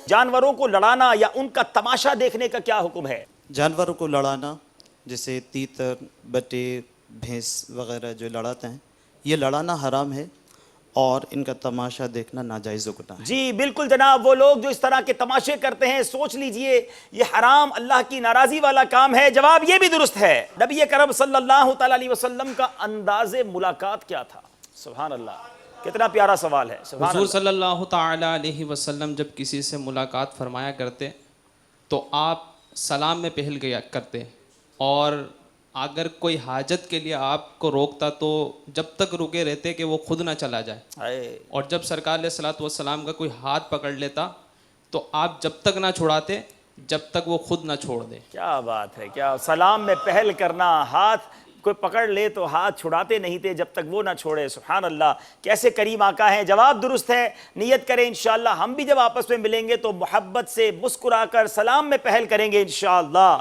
جانوروں کو لڑانا یا ان کا تماشا دیکھنے کا کیا حکم ہے؟ جانوروں کو لڑانا، جیسے تیتر، بٹیر، بھینس وغیرہ جو لڑاتے ہیں، یہ لڑانا حرام ہے اور ان کا تماشا دیکھنا ناجائز و گناہ ہے۔ جی بالکل جناب، وہ لوگ جو اس طرح کے تماشے کرتے ہیں سوچ لیجئے یہ حرام، اللہ کی ناراضی والا کام ہے۔ جواب یہ بھی درست ہے۔ نبی کرم صلی اللہ تعالیٰ علیہ وسلم کا انداز ملاقات کیا تھا؟ سبحان اللہ، کتنا پیارا سوال ہے۔ سبحان حضور اللہ۔ صلی اللہ تعالیٰ علیہ وسلم جب کسی سے ملاقات فرمایا کرتے تو آپ سلام میں پہل گیا کرتے، اور اگر کوئی حاجت کے لیے آپ کو روکتا تو جب تک رکے رہتے کہ وہ خود نہ چلا جائے، اور جب سرکار علیہ الصلوۃ والسلام کا کوئی ہاتھ پکڑ لیتا تو آپ جب تک نہ چھڑاتے جب تک وہ خود نہ چھوڑ دے۔ کیا بات ہے، کیا سلام میں پہل کرنا، ہاتھ کوئی پکڑ لے تو ہاتھ چھڑاتے نہیں تھے جب تک وہ نہ چھوڑے۔ سبحان اللہ، کیسے کریم آقا ہیں۔ جواب درست ہے۔ نیت کریں انشاءاللہ ہم بھی جب آپس میں ملیں گے تو محبت سے مسکرا کر سلام میں پہل کریں گے انشاءاللہ۔